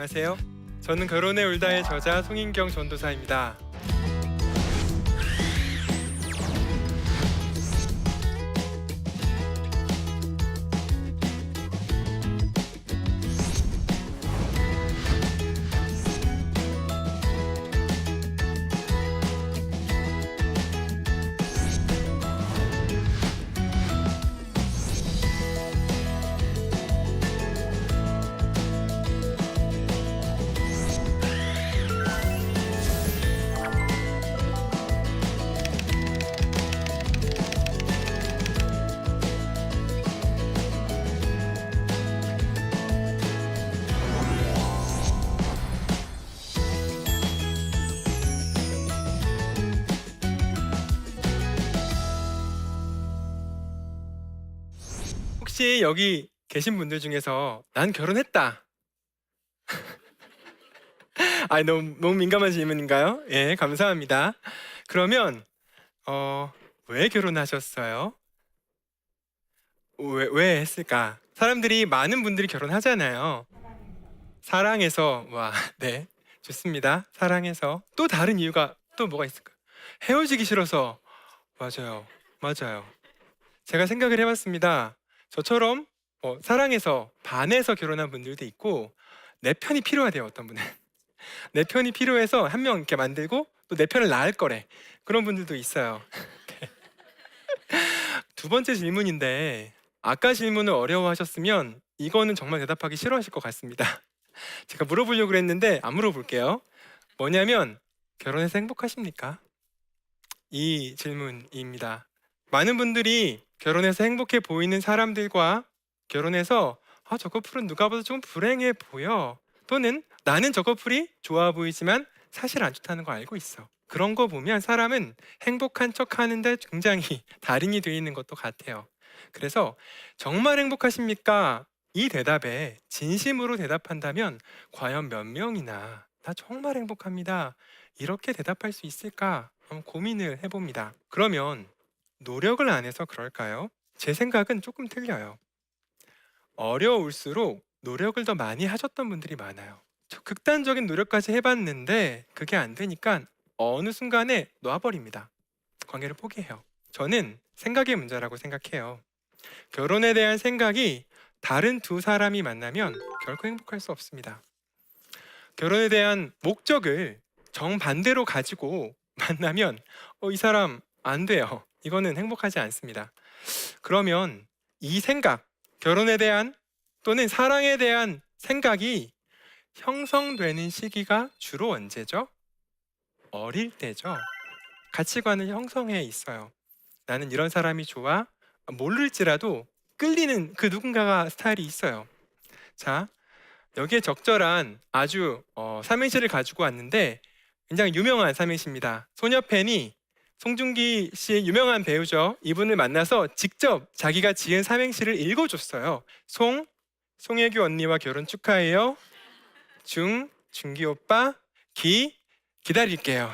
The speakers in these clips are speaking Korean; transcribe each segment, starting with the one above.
안녕하세요. 저는 결혼에 울다의 저자 송인경 전도사입니다. 혹시 여기 계신 분들 중에서 난 결혼했다. 너무 민감한 질문인가요? 예, 감사합니다. 그러면 왜 결혼하셨어요? 왜 했을까? 사람들이 많은 분들이 결혼하잖아요. 사랑해서. 와, 네, 좋습니다. 사랑해서. 또 다른 이유가 또 뭐가 있을까? 헤어지기 싫어서. 맞아요, 맞아요. 제가 생각을 해봤습니다. 저처럼 사랑해서 반해서 결혼한 분들도 있고, 내 편이 필요하대요. 어떤 분은 내 편이 필요해서 한 명 이렇게 만들고 또 내 편을 낳을 거래. 그런 분들도 있어요. 두 번째 질문인데, 아까 질문을 어려워하셨으면 이거는 정말 대답하기 싫어하실 것 같습니다. 제가 물어보려고 했는데 안 물어볼게요. 뭐냐면, 결혼해서 행복하십니까? 이 질문입니다. 많은 분들이 결혼해서 행복해 보이는 사람들과 결혼해서 저 커플은 누가 봐도 좀 불행해 보여, 또는 나는 저 커플이 좋아 보이지만 사실 안 좋다는 거 알고 있어. 그런 거 보면 사람은 행복한 척 하는데 굉장히 달인이 되어 있는 것도 같아요. 그래서 정말 행복하십니까? 이 대답에 진심으로 대답한다면 과연 몇 명이나 나 정말 행복합니다, 이렇게 대답할 수 있을까 한번 고민을 해봅니다. 그러면 노력을 안 해서 그럴까요? 제 생각은 조금 틀려요. 어려울수록 노력을 더 많이 하셨던 분들이 많아요. 저 극단적인 노력까지 해봤는데 그게 안 되니까 어느 순간에 놔버립니다. 관계를 포기해요. 저는 생각의 문제라고 생각해요. 결혼에 대한 생각이 다른 두 사람이 만나면 결코 행복할 수 없습니다. 결혼에 대한 목적을 정반대로 가지고 만나면 이 사람 안 돼요. 이거는 행복하지 않습니다. 그러면 이 생각, 결혼에 대한 또는 사랑에 대한 생각이 형성되는 시기가 주로 언제죠? 어릴 때죠. 가치관을 형성해 있어요. 나는 이런 사람이 좋아. 모를지라도 끌리는 그 누군가가 스타일이 있어요. 자, 여기에 적절한 아주 삼행시를 가지고 왔는데 굉장히 유명한 삼행시입니다. 소녀팬이 송중기 씨의 유명한 배우죠. 이분을 만나서 직접 자기가 지은 삼행시를 읽어줬어요. 송혜교 언니와 결혼 축하해요. 준기 오빠. 기다릴게요.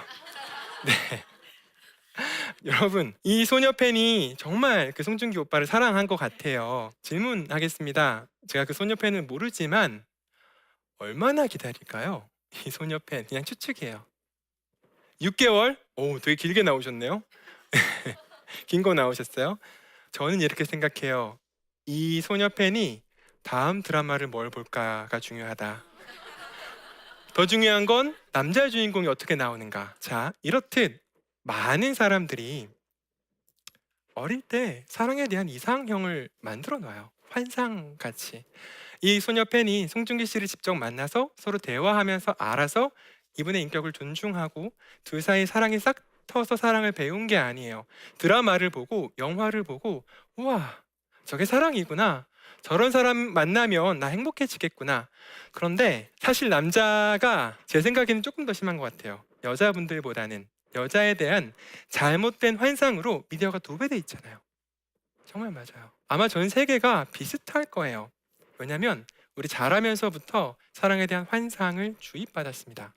네. 여러분, 이 소녀팬이 정말 그 송중기 오빠를 사랑한 것 같아요. 질문하겠습니다. 제가 그 소녀팬을 모르지만 얼마나 기다릴까요? 이 소녀팬, 그냥 추측이에요. 6개월? 오, 되게 길게 나오셨네요. 긴 거 나오셨어요. 저는 이렇게 생각해요. 이 소녀팬이 다음 드라마를 뭘 볼까가 중요하다. 더 중요한 건 남자 주인공이 어떻게 나오는가. 자, 이렇듯 많은 사람들이 어릴 때 사랑에 대한 이상형을 만들어 놔요. 환상같이. 이 소녀 팬이 송중기 씨를 직접 만나서 서로 대화하면서 알아서 이분의 인격을 존중하고 둘 사이 사랑이 싹 터서 사랑을 배운 게 아니에요. 드라마를 보고 영화를 보고 우와, 저게 사랑이구나. 저런 사람 만나면 나 행복해지겠구나. 그런데 사실 남자가 제 생각에는 조금 더 심한 것 같아요. 여자분들보다는 여자에 대한 잘못된 환상으로 미디어가 도배돼 있잖아요. 정말 맞아요. 아마 전 세계가 비슷할 거예요. 왜냐하면 우리 자라면서부터 사랑에 대한 환상을 주입받았습니다.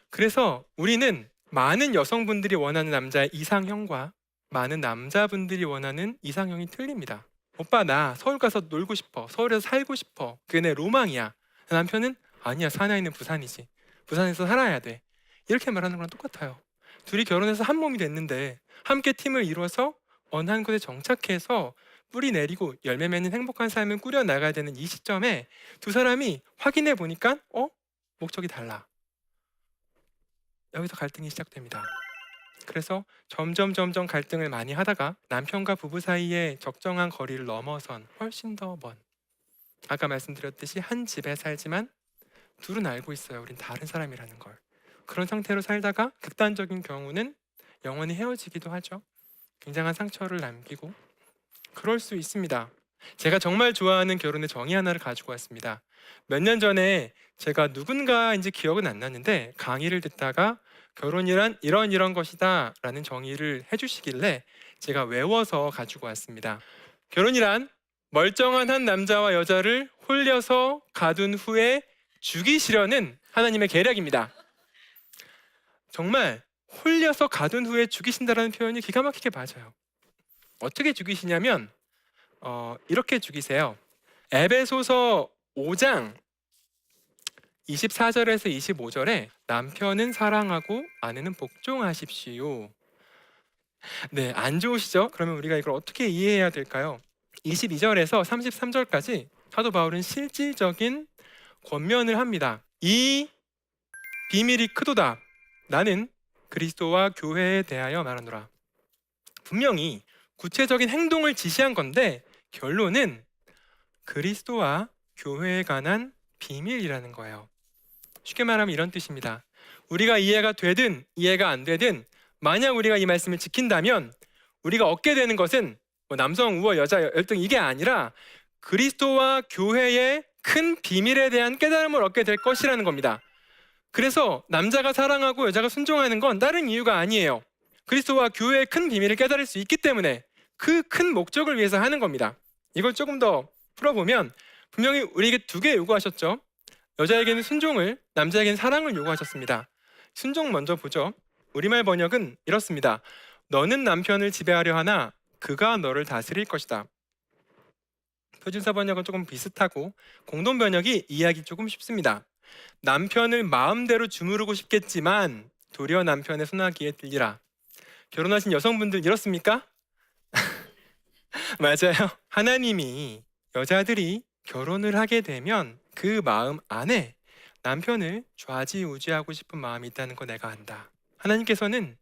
그래서 우리는 많은 여성분들이 원하는 남자의 이상형과 많은 남자분들이 원하는 이상형이 틀립니다. 오빠 나 서울 가서 놀고 싶어. 서울에서 살고 싶어. 그게 내 로망이야. 남편은 아니야, 사나이는 부산이지. 부산에서 살아야 돼. 이렇게 말하는 거랑 똑같아요. 둘이 결혼해서 한 몸이 됐는데 함께 팀을 이루어서 어느 한 곳에 정착해서 뿌리 내리고 열매 맺는 행복한 삶을 꾸려 나가야 되는 이 시점에 두 사람이 확인해 보니까 목적이 달라. 여기서 갈등이 시작됩니다. 그래서 점점 갈등을 많이 하다가 남편과 부부 사이에 적정한 거리를 넘어선 훨씬 더 먼, 아까 말씀드렸듯이 한 집에 살지만 둘은 알고 있어요. 우린 다른 사람이라는 걸. 그런 상태로 살다가 극단적인 경우는 영원히 헤어지기도 하죠. 굉장한 상처를 남기고 그럴 수 있습니다. 제가 정말 좋아하는 결혼의 정의 하나를 가지고 왔습니다. 몇 년 전에 제가 누군가인지 기억은 안 나는데 강의를 듣다가 결혼이란 이런 것이다 라는 정의를 해주시길래 제가 외워서 가지고 왔습니다. 결혼이란 멀쩡한 한 남자와 여자를 홀려서 가둔 후에 죽이시려는 하나님의 계략입니다. 정말 홀려서 가둔 후에 죽이신다라는 표현이 기가 막히게 맞아요. 어떻게 죽이시냐면 이렇게 죽이세요. 에베소서 5장 24절에서 25절에 남편은 사랑하고 아내는 복종하십시오. 네, 안 좋으시죠? 그러면 우리가 이걸 어떻게 이해해야 될까요? 22절에서 33절까지 사도 바울은 실질적인 권면을 합니다. 이 비밀이 크도다. 나는 그리스도와 교회에 대하여 말하노라. 분명히 구체적인 행동을 지시한 건데 결론은 그리스도와 교회에 관한 비밀이라는 거예요. 쉽게 말하면 이런 뜻입니다. 우리가 이해가 되든 이해가 안 되든 만약 우리가 이 말씀을 지킨다면 우리가 얻게 되는 것은 남성 우월 여자 열등 이게 아니라 그리스도와 교회의 큰 비밀에 대한 깨달음을 얻게 될 것이라는 겁니다. 그래서 남자가 사랑하고 여자가 순종하는 건 다른 이유가 아니에요. 그리스도와 교회의 큰 비밀을 깨달을 수 있기 때문에 그 큰 목적을 위해서 하는 겁니다. 이걸 조금 더 풀어보면 분명히 우리에게 두 개 요구하셨죠. 여자에게는 순종을, 남자에게는 사랑을 요구하셨습니다. 순종 먼저 보죠. 우리말 번역은 이렇습니다. 너는 남편을 지배하려 하나 그가 너를 다스릴 것이다. 표준사 번역은 조금 비슷하고 공동 번역이 이해하기 조금 쉽습니다. 남편을 마음대로 주무르고 싶겠지만 도리어 남편의 손아귀에 들리라. 결혼하신 여성분들 이렇습니까? 맞아요. 하나님이 여자들이 결혼을 하게 되면 그 마음 안에 남편을 좌지우지하고 싶은 마음이 있다는 거 내가 안다. 하나님께서는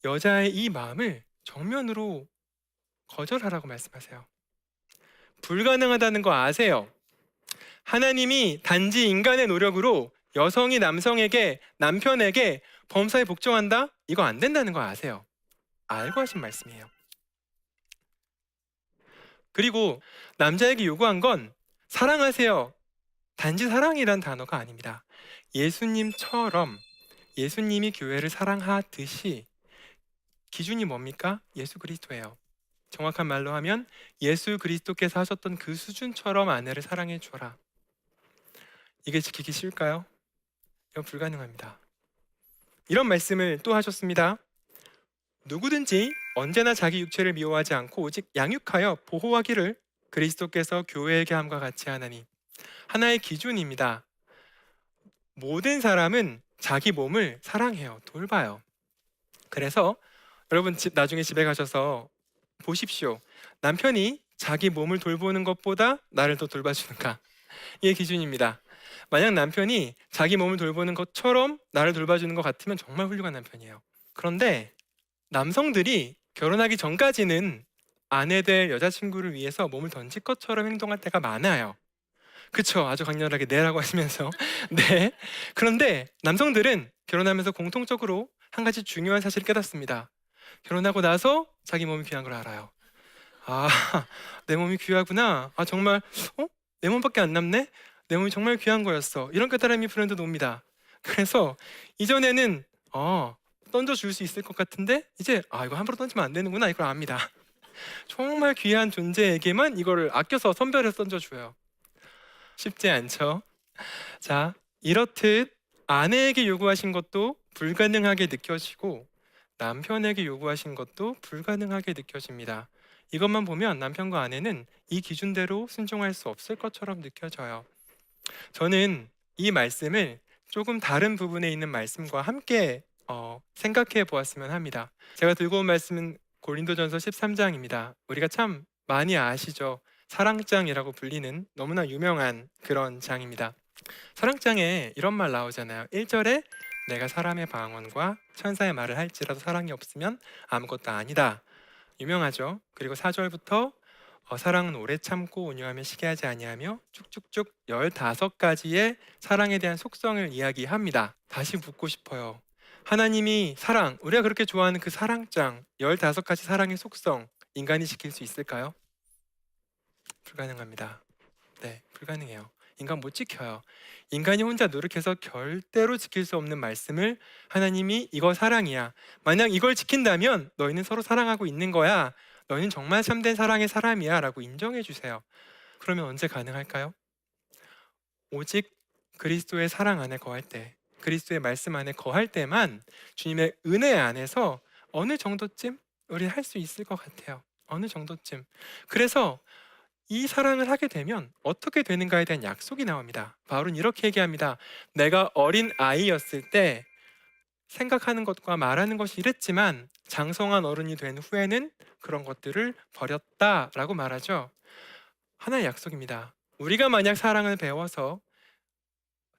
여자의 이 마음을 정면으로 거절하라고 말씀하세요. 불가능하다는 거 아세요? 하나님이 단지 인간의 노력으로 여성이 남성에게, 남편에게 범사에 복종한다? 이거 안 된다는 거 아세요? 알고 하신 말씀이에요. 그리고 남자에게 요구한 건 사랑하세요. 단지 사랑이란 단어가 아닙니다. 예수님처럼 예수님이 교회를 사랑하듯이 기준이 뭡니까? 예수 그리스도예요. 정확한 말로 하면 예수 그리스도께서 하셨던 그 수준처럼 아내를 사랑해 주어라. 이게 지키기 쉬울까요? 이건 불가능합니다. 이런 말씀을 또 하셨습니다. 누구든지 언제나 자기 육체를 미워하지 않고 오직 양육하여 보호하기를 그리스도께서 교회에게 함과 같이 하나니. 하나의 기준입니다. 모든 사람은 자기 몸을 사랑해요. 돌봐요. 그래서 여러분 나중에 집에 가셔서 보십시오. 남편이 자기 몸을 돌보는 것보다 나를 더 돌봐주는가? 이게 기준입니다. 만약 남편이 자기 몸을 돌보는 것처럼 나를 돌봐주는 것 같으면 정말 훌륭한 남편이에요. 그런데 남성들이 결혼하기 전까지는 아내 될 여자친구를 위해서 몸을 던질 것처럼 행동할 때가 많아요. 그쵸? 아주 강렬하게 네라고 하시면서 네. 그런데 남성들은 결혼하면서 공통적으로 한 가지 중요한 사실을 깨닫습니다. 결혼하고 나서 자기 몸이 귀한 걸 알아요. 아, 내 몸이 귀하구나. 아, 정말 내 몸밖에 안 남네? 내 몸이 정말 귀한 거였어. 이런 깨달음이 불현듯 옵니다. 그래서 이전에는 던져줄 수 있을 것 같은데 이제 이거 함부로 던지면 안 되는구나 이걸 압니다. 정말 귀한 존재에게만 이거를 아껴서 선별해서 던져줘요. 쉽지 않죠? 자, 이렇듯 아내에게 요구하신 것도 불가능하게 느껴지고 남편에게 요구하신 것도 불가능하게 느껴집니다. 이것만 보면 남편과 아내는 이 기준대로 순종할 수 없을 것처럼 느껴져요. 저는 이 말씀을 조금 다른 부분에 있는 말씀과 함께 생각해 보았으면 합니다. 제가 들고 온 말씀은 고린도전서 13장입니다. 우리가 참 많이 아시죠? 사랑장이라고 불리는 너무나 유명한 그런 장입니다. 사랑장에 이런 말 나오잖아요. 1절에 내가 사람의 방언과 천사의 말을 할지라도 사랑이 없으면 아무것도 아니다. 유명하죠. 그리고 4절부터 사랑은 오래 참고 온유하며 시기하지 아니하며 쭉쭉쭉 15가지의 사랑에 대한 속성을 이야기합니다. 다시 묻고 싶어요. 하나님이 사랑, 우리가 그렇게 좋아하는 그 사랑장 15가지 사랑의 속성 인간이 지킬 수 있을까요? 불가능합니다. 네, 불가능해요. 인간 못 지켜요. 인간이 혼자 노력해서 절대로 지킬 수 없는 말씀을 하나님이 이거 사랑이야. 만약 이걸 지킨다면 너희는 서로 사랑하고 있는 거야. 너희는 정말 참된 사랑의 사람이야 라고 인정해 주세요. 그러면 언제 가능할까요? 오직 그리스도의 사랑 안에 거할 때, 그리스도의 말씀 안에 거할 때만 주님의 은혜 안에서 어느 정도쯤 우리 할 수 있을 것 같아요. 어느 정도쯤. 그래서 이 사랑을 하게 되면 어떻게 되는가에 대한 약속이 나옵니다. 바울은 이렇게 얘기합니다. 내가 어린 아이였을 때 생각하는 것과 말하는 것이 이랬지만 장성한 어른이 된 후에는 그런 것들을 버렸다라고 말하죠. 하나의 약속입니다. 우리가 만약 사랑을 배워서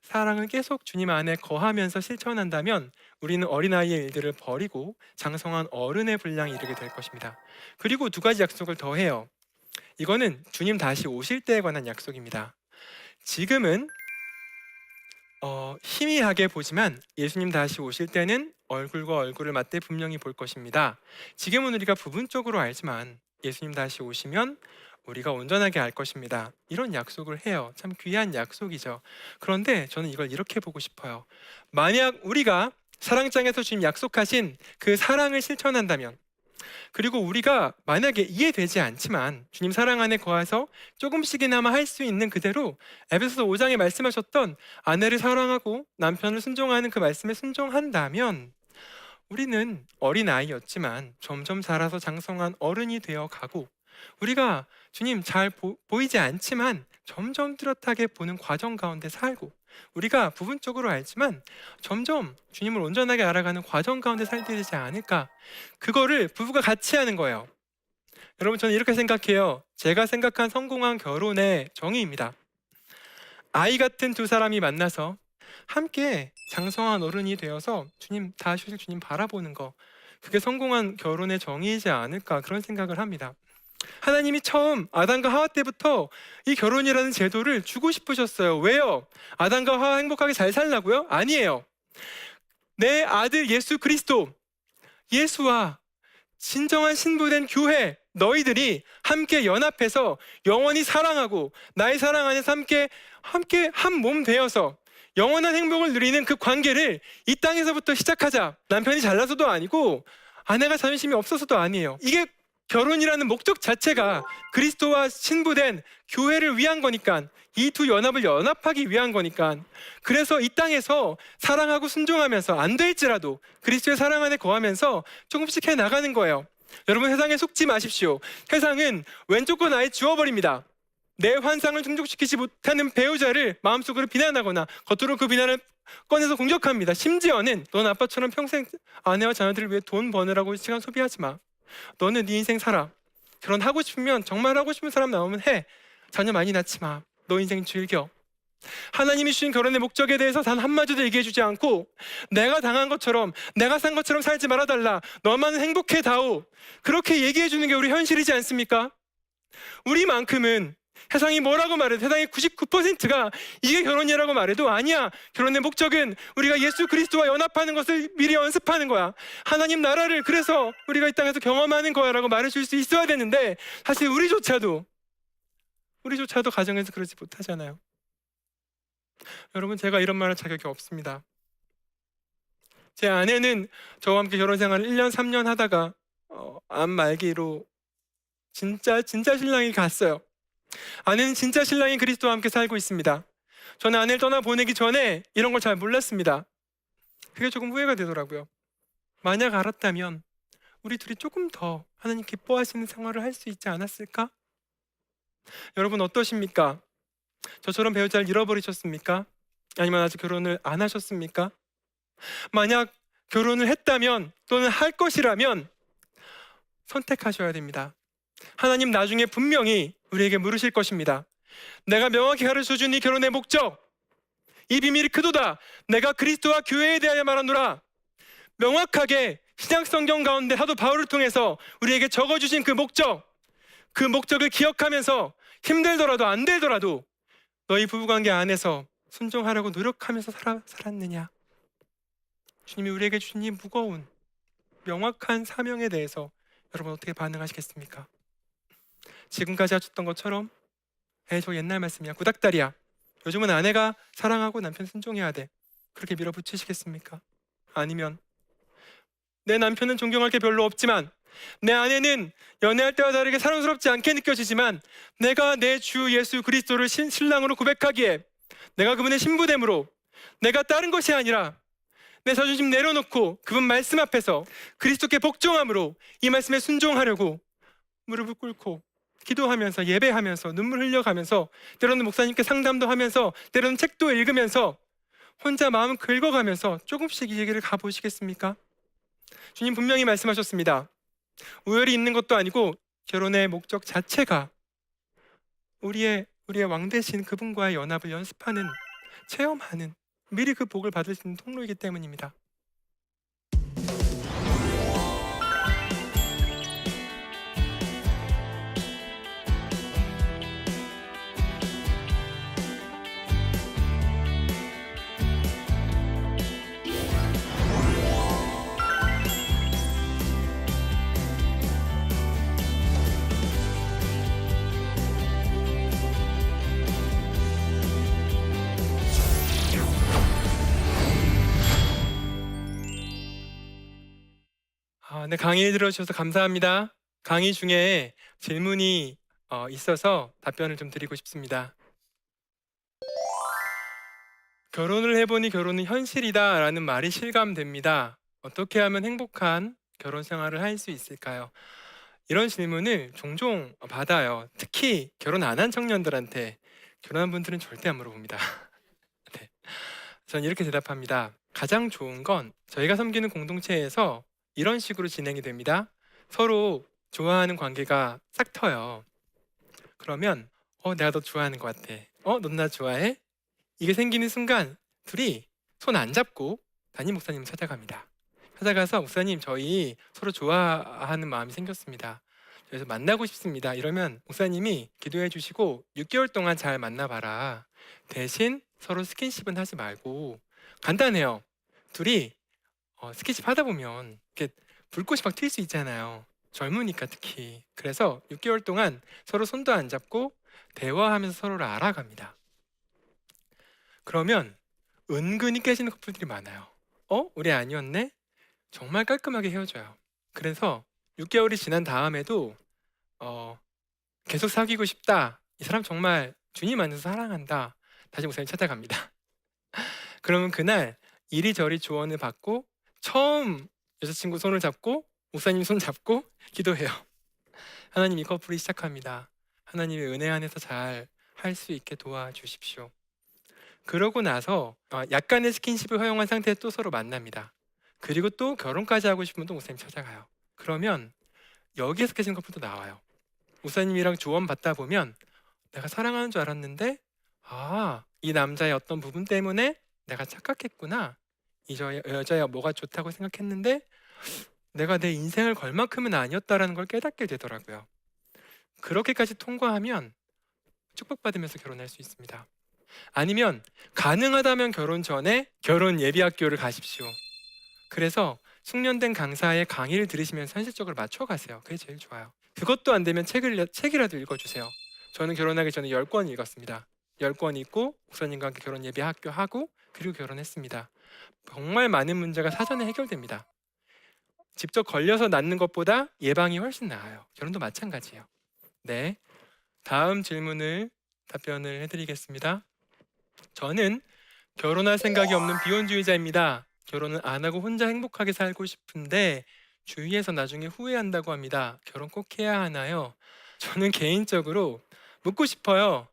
사랑을 계속 주님 안에 거하면서 실천한다면 우리는 어린아이의 일들을 버리고 장성한 어른의 분량에 이르게 될 것입니다. 그리고 두 가지 약속을 더해요. 이거는 주님 다시 오실 때에 관한 약속입니다. 지금은 희미하게 보지만 예수님 다시 오실 때는 얼굴과 얼굴을 맞대 분명히 볼 것입니다. 지금은 우리가 부분적으로 알지만 예수님 다시 오시면 우리가 온전하게 알 것입니다. 이런 약속을 해요. 참 귀한 약속이죠. 그런데 저는 이걸 이렇게 보고 싶어요. 만약 우리가 사랑장에서 주님 약속하신 그 사랑을 실천한다면, 그리고 우리가 만약에 이해되지 않지만 주님 사랑 안에 거해서 조금씩이나마 할 수 있는 그대로 에베소서 5장에 말씀하셨던 아내를 사랑하고 남편을 순종하는 그 말씀에 순종한다면 우리는 어린아이였지만 점점 자라서 장성한 어른이 되어 가고, 우리가 주님 잘 보이지 않지만 점점 뚜렷하게 보는 과정 가운데 살고, 우리가 부분적으로 알지만 점점 주님을 온전하게 알아가는 과정 가운데 살게 되지 않을까. 그거를 부부가 같이 하는 거예요. 여러분, 저는 이렇게 생각해요. 제가 생각한 성공한 결혼의 정의입니다. 아이 같은 두 사람이 만나서 함께 장성한 어른이 되어서 주님 다시 오실 주님 바라보는 거, 그게 성공한 결혼의 정의이지 않을까, 그런 생각을 합니다. 하나님이 처음 아담과 하와 때부터 이 결혼이라는 제도를 주고 싶으셨어요. 왜요? 아담과 하와 행복하게 잘 살라고요? 아니에요. 내 아들 예수 그리스도, 예수와 진정한 신부된 교회, 너희들이 함께 연합해서 영원히 사랑하고 나의 사랑 안에서 함께 한 몸 되어서 영원한 행복을 누리는 그 관계를 이 땅에서부터 시작하자. 남편이 잘나서도 아니고 아내가 자존심이 없어서도 아니에요. 이게 결혼이라는 목적 자체가 그리스도와 신부된 교회를 위한 거니까, 이 두 연합을 연합하기 위한 거니까. 그래서 이 땅에서 사랑하고 순종하면서 안 될지라도 그리스도의 사랑 안에 거하면서 조금씩 해 나가는 거예요. 여러분, 세상에 속지 마십시오. 세상은 왼쪽과 나에 주어버립니다. 내 환상을 충족시키지 못하는 배우자를 마음속으로 비난하거나 겉으로 그 비난을 꺼내서 공격합니다. 심지어는 넌 아빠처럼 평생 아내와 자녀들을 위해 돈 버느라고 시간 소비하지 마. 너는 네 인생 살아. 결혼하고 싶으면, 정말 하고 싶은 사람 나오면 해. 자녀 많이 낳지 마. 너 인생 즐겨. 하나님이 주신 결혼의 목적에 대해서 단 한마디도 얘기해 주지 않고 내가 당한 것처럼, 내가 산 것처럼 살지 말아달라. 너만은 행복해 다오. 그렇게 얘기해 주는 게 우리 현실이지 않습니까? 우리만큼은 세상이 뭐라고 말해도, 세상의 99%가 이게 결혼이라고 말해도 아니야. 결혼의 목적은 우리가 예수 그리스도와 연합하는 것을 미리 연습하는 거야. 하나님 나라를 그래서 우리가 이 땅에서 경험하는 거야 라고 말해줄 수 있어야 되는데, 사실 우리조차도 가정에서 그러지 못하잖아요. 여러분, 제가 이런 말할 자격이 없습니다. 제 아내는 저와 함께 결혼 생활을 1년 3년 하다가 암 말기로 진짜 신랑이 갔어요. 아내는 진짜 신랑인 그리스도와 함께 살고 있습니다. 저는 아내를 떠나보내기 전에 이런 걸 잘 몰랐습니다. 그게 조금 후회가 되더라고요. 만약 알았다면 우리 둘이 조금 더 하나님 기뻐하시는 생활을 할 수 있지 않았을까? 여러분, 어떠십니까? 저처럼 배우자를 잃어버리셨습니까? 아니면 아직 결혼을 안 하셨습니까? 만약 결혼을 했다면 또는 할 것이라면 선택하셔야 됩니다. 하나님 나중에 분명히 우리에게 물으실 것입니다. 내가 명확히 가르쳐준 이 결혼의 목적, 이 비밀이 크도다. 내가 그리스도와 교회에 대하여 말하노라. 명확하게 신약 성경 가운데 사도 바울을 통해서 우리에게 적어주신 그 목적, 그 목적을 기억하면서 힘들더라도 안 되더라도 너희 부부관계 안에서 순종하려고 노력하면서 살았느냐? 주님이 우리에게 주신 이 무거운 명확한 사명에 대해서 여러분 어떻게 반응하시겠습니까? 지금까지 하셨던 것처럼 저 옛날 말씀이야, 구닥다리야, 요즘은 아내가 사랑하고 남편 순종해야 돼, 그렇게 밀어붙이시겠습니까? 아니면 내 남편은 존경할 게 별로 없지만 내 아내는 연애할 때와 다르게 사랑스럽지 않게 느껴지지만 내가 내 주 예수 그리스도를 신랑으로 고백하기에 내가 그분의 신부됨으로 내가 다른 것이 아니라 내 자존심 내려놓고 그분 말씀 앞에서 그리스도께 복종함으로 이 말씀에 순종하려고 무릎을 꿇고 기도하면서 예배하면서 눈물 흘려가면서 때로는 목사님께 상담도 하면서 때로는 책도 읽으면서 혼자 마음 긁어가면서 조금씩 이 얘기를 가보시겠습니까? 주님 분명히 말씀하셨습니다. 우열이 있는 것도 아니고 결혼의 목적 자체가 우리의 왕 대신 그분과의 연합을 연습하는, 체험하는, 미리 그 복을 받을 수 있는 통로이기 때문입니다. 네, 강의 들어주셔서 감사합니다. 강의 중에 질문이 있어서 답변을 좀 드리고 싶습니다. 결혼을 해보니 결혼은 현실이다라는 말이 실감됩니다. 어떻게 하면 행복한 결혼 생활을 할 수 있을까요? 이런 질문을 종종 받아요. 특히 결혼 안 한 청년들한테. 결혼한 분들은 절대 안 물어봅니다. 네. 전 이렇게 대답합니다. 가장 좋은 건 저희가 섬기는 공동체에서 이런 식으로 진행이 됩니다. 서로 좋아하는 관계가 싹 터요. 그러면 내가 너 좋아하는 것 같아. 넌 나 좋아해? 이게 생기는 순간 둘이 손 안 잡고 담임 목사님을 찾아갑니다. 찾아가서 목사님, 저희 서로 좋아하는 마음이 생겼습니다. 그래서 만나고 싶습니다. 이러면 목사님이 기도해 주시고 6개월 동안 잘 만나봐라. 대신 서로 스킨십은 하지 말고, 간단해요. 둘이 스킨십 하다 보면 이렇게 불꽃이 막 튈 수 있잖아요. 젊으니까 특히. 그래서 6개월 동안 서로 손도 안 잡고 대화하면서 서로를 알아갑니다. 그러면 은근히 깨지는 커플들이 많아요. 우리 아니었네? 정말 깔끔하게 헤어져요. 그래서 6개월이 지난 다음에도 계속 사귀고 싶다, 이 사람 정말 주님 안에서 사랑한다, 다시 목사님 찾아갑니다. 그러면 그날 이리저리 조언을 받고 처음 여자친구 손을 잡고 목사님 손 잡고 기도해요. 하나님, 이 커플이 시작합니다. 하나님의 은혜 안에서 잘 할 수 있게 도와주십시오. 그러고 나서 약간의 스킨십을 허용한 상태에 또 서로 만납니다. 그리고 또 결혼까지 하고 싶으면 또 목사님 찾아가요. 그러면 여기에서 깨진 커플도 나와요. 목사님이랑 조언 받다 보면 내가 사랑하는 줄 알았는데 이 남자의 어떤 부분 때문에 내가 착각했구나, 이 여자야 뭐가 좋다고 생각했는데 내가 내 인생을 걸 만큼은 아니었다라는 걸 깨닫게 되더라고요. 그렇게까지 통과하면 축복받으면서 결혼할 수 있습니다. 아니면 가능하다면 결혼 전에 결혼 예비학교를 가십시오. 그래서 숙련된 강사의 강의를 들으시면서 현실적으로 맞춰가세요. 그게 제일 좋아요. 그것도 안 되면 책이라도 읽어주세요. 저는 결혼하기 전에 10권 읽었습니다. 10권 읽고 목사님과 함께 결혼 예비학교 하고 그리고 결혼했습니다. 정말 많은 문제가 사전에 해결됩니다. 직접 걸려서 낳는 것보다 예방이 훨씬 나아요. 결혼도 마찬가지예요. 네, 다음 질문을 답변을 해드리겠습니다. 저는 결혼할 생각이 없는 비혼주의자입니다. 결혼은 안 하고 혼자 행복하게 살고 싶은데 주위에서 나중에 후회한다고 합니다. 결혼 꼭 해야 하나요? 저는 개인적으로 묻고 싶어요.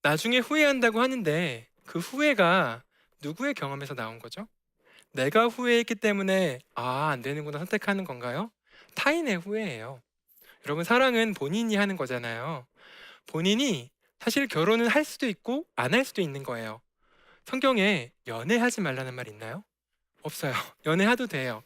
나중에 후회한다고 하는데 그 후회가 누구의 경험에서 나온 거죠? 내가 후회했기 때문에 안 되는구나 선택하는 건가요? 타인의 후회예요. 여러분, 사랑은 본인이 하는 거잖아요. 본인이 사실 결혼은 할 수도 있고 안 할 수도 있는 거예요. 성경에 연애하지 말라는 말 있나요? 없어요. 연애해도 돼요.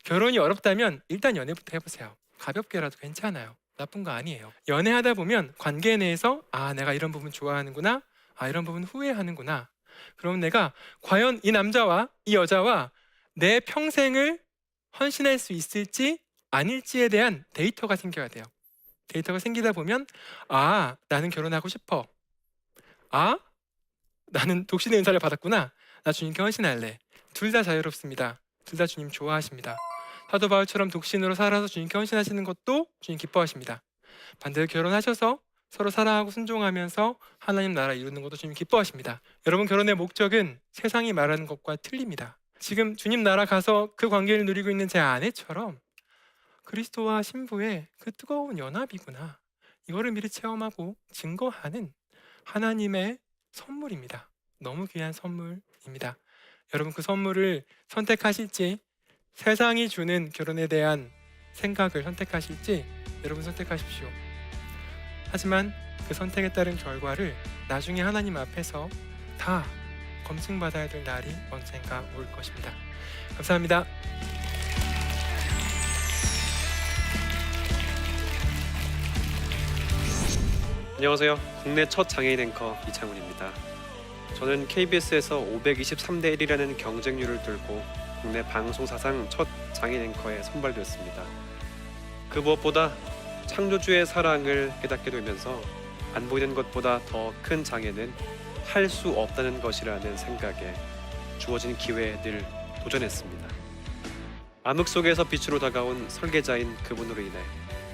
결혼이 어렵다면 일단 연애부터 해보세요. 가볍게라도 괜찮아요. 나쁜 거 아니에요. 연애하다 보면 관계 내에서 내가 이런 부분 좋아하는구나, 이런 부분 후회하는구나. 그럼 내가 과연 이 남자와 이 여자와 내 평생을 헌신할 수 있을지 아닐지에 대한 데이터가 생겨야 돼요. 데이터가 생기다 보면 나는 결혼하고 싶어. 나는 독신의 은사를 받았구나. 나 주님께 헌신할래. 둘 다 자유롭습니다. 둘 다 주님 좋아하십니다. 사도 바울처럼 독신으로 살아서 주님께 헌신하시는 것도 주님 기뻐하십니다. 반대로 결혼하셔서 서로 사랑하고 순종하면서 하나님 나라 이루는 것도 주님 기뻐하십니다. 여러분, 결혼의 목적은 세상이 말하는 것과 틀립니다. 지금 주님 나라 가서 그 관계를 누리고 있는 제 아내처럼 그리스도와 신부의 그 뜨거운 연합이구나, 이거를 미리 체험하고 증거하는 하나님의 선물입니다. 너무 귀한 선물입니다. 여러분, 그 선물을 선택하실지, 세상이 주는 결혼에 대한 생각을 선택하실지 여러분 선택하십시오. 하지만 그 선택에 따른 결과를 나중에 하나님 앞에서 다 검증받아야 될 날이 언젠가 올 것입니다. 감사합니다. 안녕하세요. 국내 첫 장애인 앵커 이창훈입니다. 저는 KBS에서 523대 1이라는 경쟁률을 뚫고 국내 방송사상 첫 장애인 앵커에 선발되었습니다. 그 무엇보다 창조주의 사랑을 깨닫게 되면서 안 보이는 것보다 더 큰 장애는 할 수 없다는 것이라는 생각에 주어진 기회에 늘 도전했습니다. 암흑 속에서 빛으로 다가온 설계자인 그분으로 인해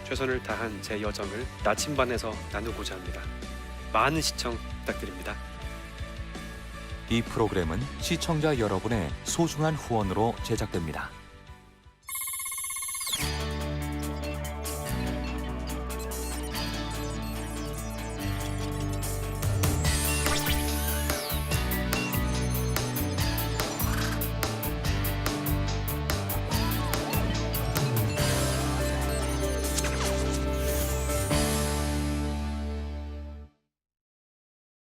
최선을 다한 제 여정을 나침반에서 나누고자 합니다. 많은 시청 부탁드립니다. 이 프로그램은 시청자 여러분의 소중한 후원으로 제작됩니다.